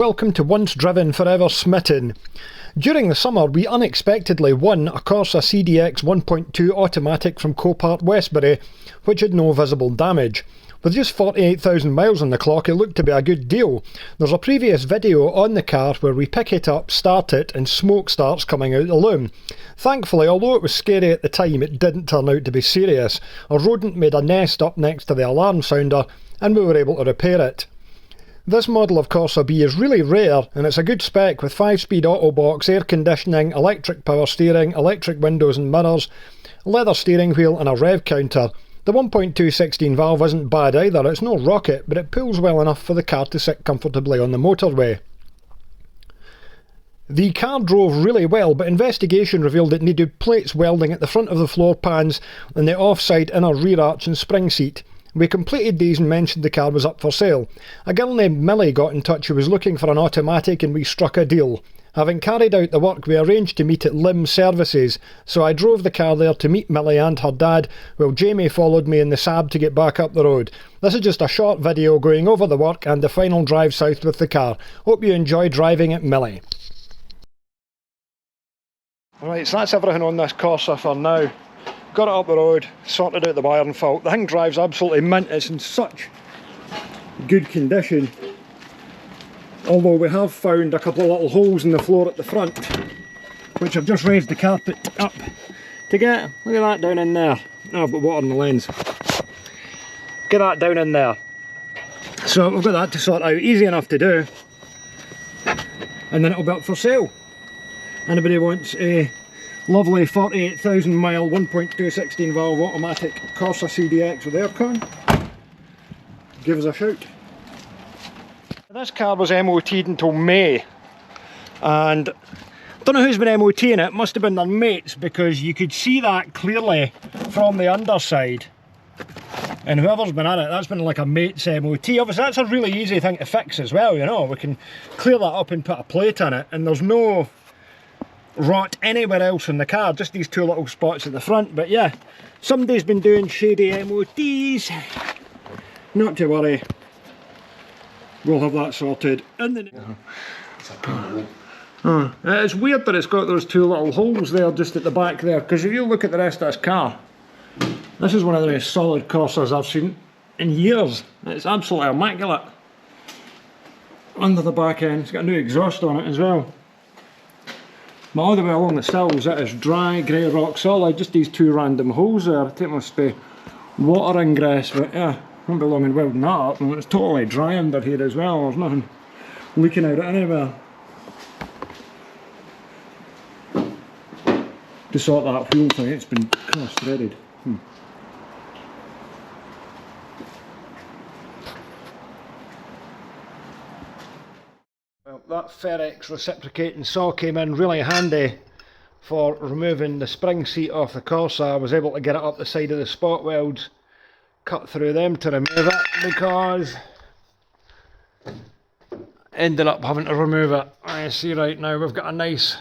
Welcome to Once Driven, Forever Smitten. During the summer we unexpectedly won a Corsa CDX 1.2 automatic from CoPart Westbury, which had no visible damage. With just 48,000 miles on the clock, it looked to be a good deal. There's a previous video on the car where we pick it up, start it, and smoke starts coming out the Lymm. Thankfully, although it was scary at the time, it didn't turn out to be serious. A rodent made a nest up next to the alarm sounder, and we were able to repair it. This model of Corsa B is really rare, and it's a good spec with 5-speed auto box, air conditioning, electric power steering, electric windows and mirrors, leather steering wheel and a rev counter. The 1.2 16 valve isn't bad either. It's no rocket, but it pulls well enough for the car to sit comfortably on the motorway. The car drove really well, but investigation revealed it needed plates welding at the front of the floor pans and the offside inner rear arch and spring seat. We completed these and mentioned the car was up for sale. A girl named Millie got in touch who was looking for an automatic, and we struck a deal. Having carried out the work, we arranged to meet at Lymm Services, so I drove the car there to meet Millie and her dad, while Jamie followed me in the Saab to get back up the road. This is just a short video going over the work and the final drive south with the car. Hope you enjoy driving it, Millie. Right, so that's everything on this Corsa for now. Got it up the road, sorted out the wiring fault. The thing drives absolutely mint. It's in such good condition. Although we have found a couple of little holes in the floor at the front, which I've just raised the carpet up to get. Look at that down in there. Oh, I've got water in the lens. Get that down in there. So we've got that to sort out. Easy enough to do. And then it'll be up for sale. Anybody wants a lovely 48,000 mile 1.2 16 valve automatic Corsa CDX with aircon, give us a shout. This car was MOT'd until May, and I don't know who's been MOTing it. It must have been their mates, because you could see that clearly from the underside, and whoever's been at it, that's been like a mate's MOT. Obviously that's a really easy thing to fix as well, you know. We can clear that up and put a plate in it, and there's no rot anywhere else in the car, just these two little spots at the front. But yeah, somebody's been doing shady MOTs. Not to worry, we'll have that sorted. And then it's weird that it's got those two little holes there just at the back there, because if you look at the rest of this car, this is one of the most solid Corsas I've seen in years. It's absolutely immaculate. Under the back end, it's got a new exhaust on it as well. But all the way along the sills, it is dry, grey, rock solid. Just these two random holes there. I think it must be water ingress, but yeah, won't be long in welding that up. And it's totally dry under here as well. There's nothing leaking out anywhere. To sort that wheel thing, it's been cross-threaded. Well, that Ferrex reciprocating saw came in really handy for removing the spring seat off the Corsa. I was able to get it up the side of the spot welds, cut through them to remove it, because ended up having to remove it. I see right now we've got a nice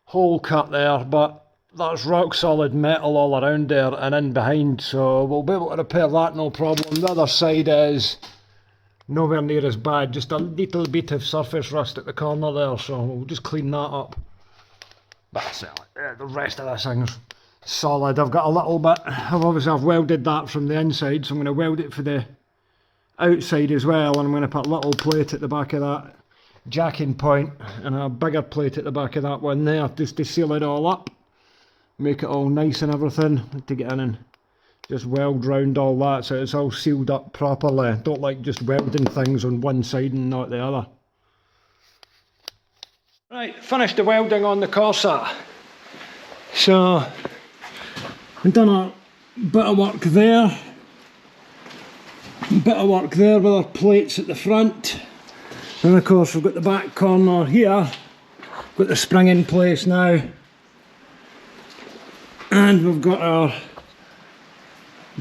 hole cut there, but that's rock solid metal all around there and in behind, so we'll be able to repair that no problem. The other side is nowhere near as bad, just a little bit of surface rust at the corner there, so we'll just clean that up. But that's it. The rest of this thing's solid. I've got a little bit, I've welded that from the inside, so I'm going to weld it for the outside as well, and I'm going to put a little plate at the back of that jacking point and a bigger plate at the back of that one there, just to seal it all up, make it all nice and everything, to get in and just weld round all that so it's all sealed up properly. Don't like just welding things on one side and not the other. Right, finished the welding on the Corsa. So we've done a bit of work there. Bit of work there with our plates at the front. And of course we've got the back corner here. Got the spring in place now. And we've got our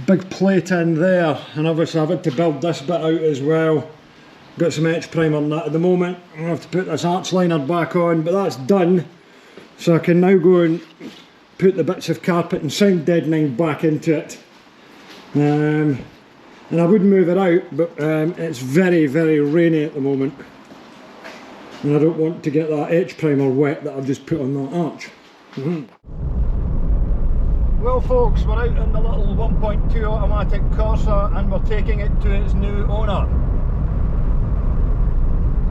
big plate in there, and obviously I've had to build this bit out as well. Got some etch primer on that at the moment. I'm going to have to put this arch liner back on, but that's done. So I can now go and put the bits of carpet and sound deadening back into it. And I would move it out, but it's very, very rainy at the moment. and I don't want to get that H primer wet that I've just put on that arch. Well folks, we're out in the little 1.2 automatic Corsa and we're taking it to its new owner.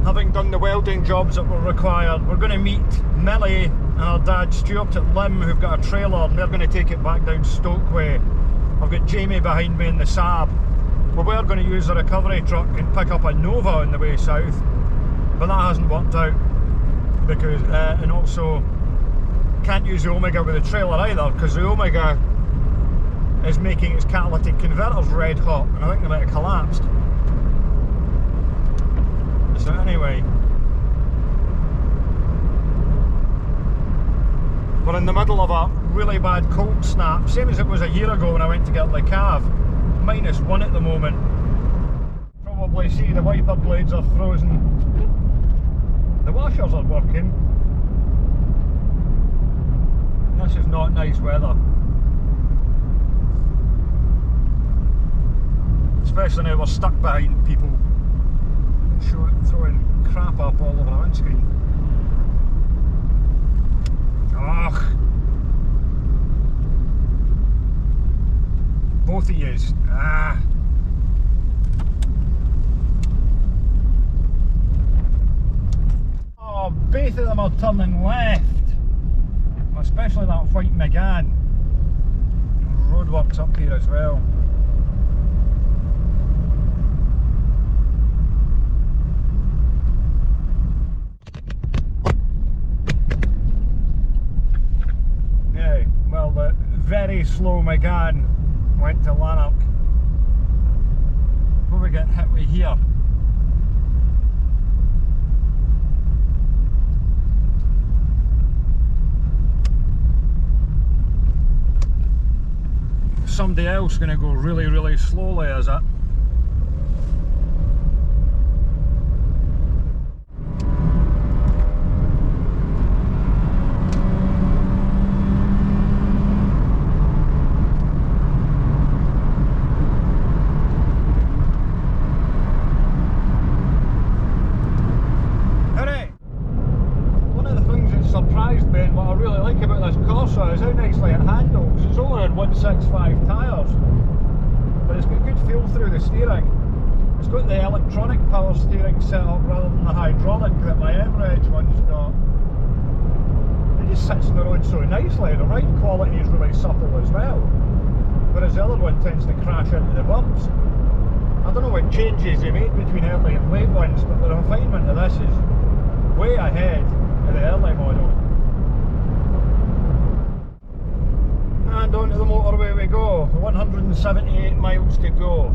Having done the welding jobs that were required, we're going to meet Millie and her dad Stuart at Lymm, who've got a trailer, and they're going to take it back down Stoke way. I've got Jamie behind me in the Saab. We were going to use the recovery truck and pick up a Nova on the way south, but that hasn't worked out because, and also can't use the Omega with the trailer either because the Omega is making its catalytic converters red hot and I think they might have collapsed. So anyway, we're in the middle of a really bad cold snap, same as it was a year ago when I went to get Le Cave. -1 at the moment. Probably see the wiper blades are frozen. The washers are working. This is not nice weather. Especially now we're stuck behind people. Throwing crap up all over the windscreen. Ugh. Both of yous. Ah. Oh, both of them are turning left. Especially that white Megane. Roadworks up here as well. Yeah, well, the very slow Megane went to Lanark. What are we getting hit with here? Somebody else going to go really, really slowly, is it? Surprised me, and what I really like about this Corsa is how nicely it handles. It's only on 165 tyres, but it's got good feel through the steering. It's got the electronic power steering set up rather than the hydraulic that my M-Reg one's got. It just sits on the road so nicely. The ride quality is really supple as well, whereas the other one tends to crash into the bumps. I don't know what changes they made between early and late ones, but the refinement of this is way ahead of the early model. And onto the motorway we go, 178 miles to go.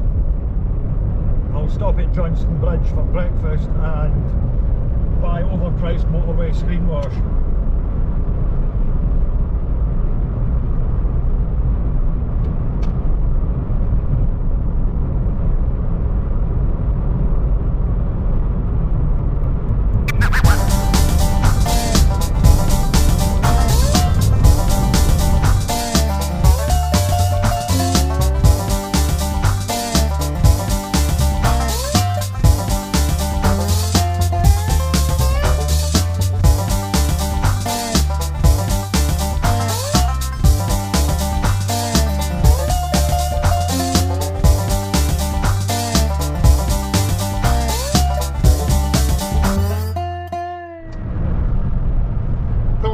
I'll stop at Johnston Bridge for breakfast and buy overpriced motorway screen wash.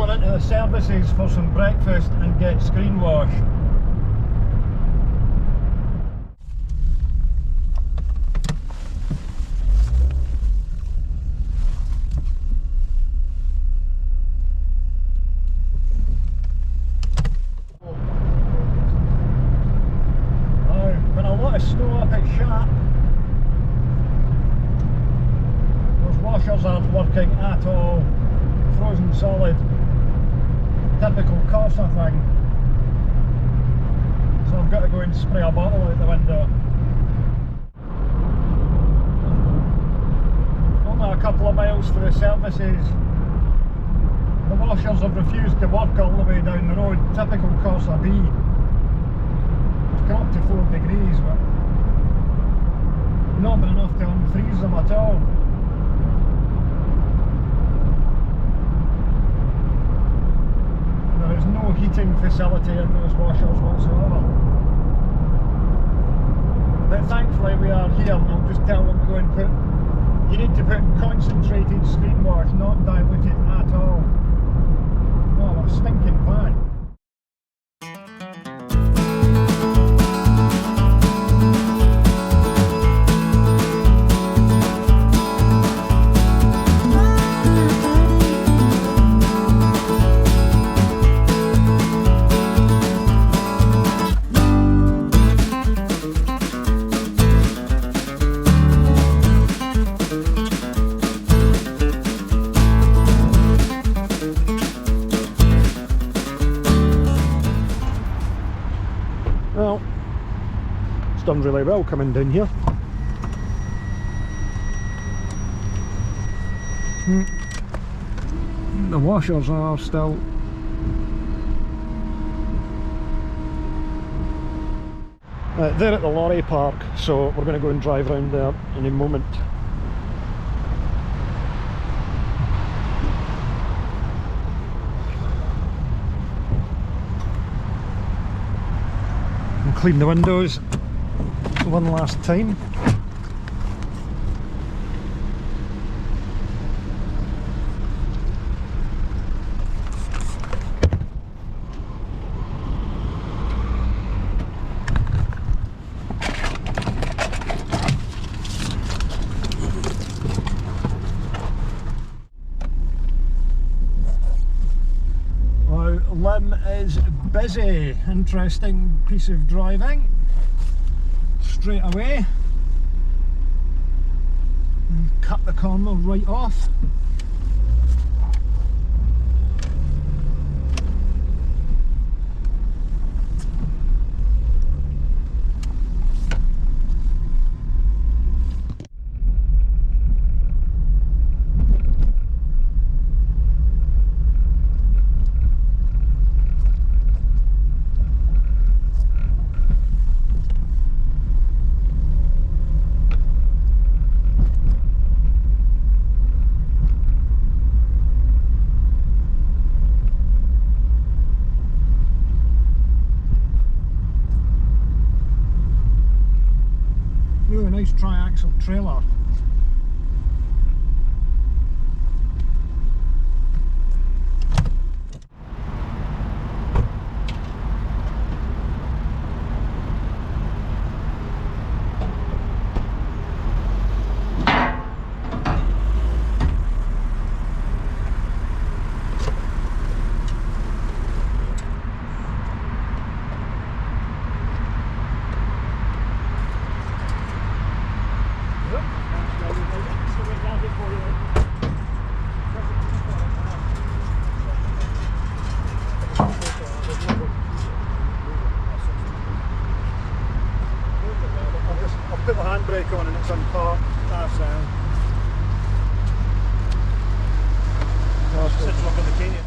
Into the services for some breakfast and get screen wash. Been a lot of snow up at Sharp. Those washers aren't working at all. Frozen solid. Typical Corsa thing. So I've got to go and spray a bottle out the window. Only a couple of miles to the services. The washers have refused to work all the way down the road. Typical Corsa B. It's come up to 4 degrees, but not been enough to unfreeze them at all. heating facility in those washers whatsoever. But thankfully we are here, and I'll just tell them to go and put, you need to put concentrated screen wash, not diluted at all. Oh, what a stinking pan. Well, it's done really well coming down here. The washers are still they're at the lorry park, so we're going to go and drive around there in a moment. And clean the windows one last time. Lymm is busy. Interesting piece of driving. Straight away. And cut the corner right off. Really nice tri-axle trailer. I've put the handbrake on and it's on park. That's sits up in the canyon.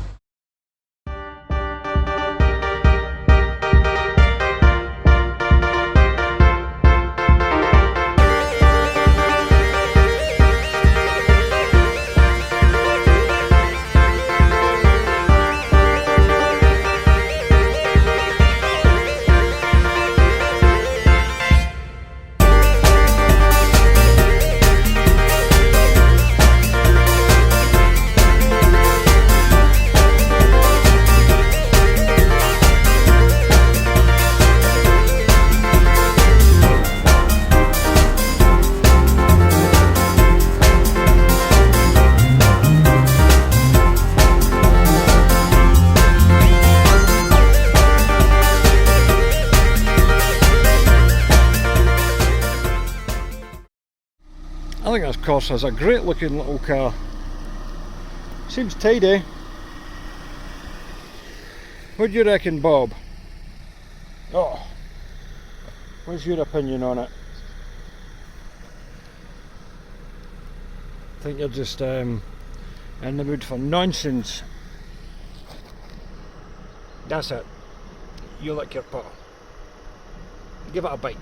I think this Corsa's a great looking little car. Seems tidy. What do you reckon, Bob? Oh, what's your opinion on it? I think you're just in the mood for nonsense. That's it. You lick your paw. Give it a bite.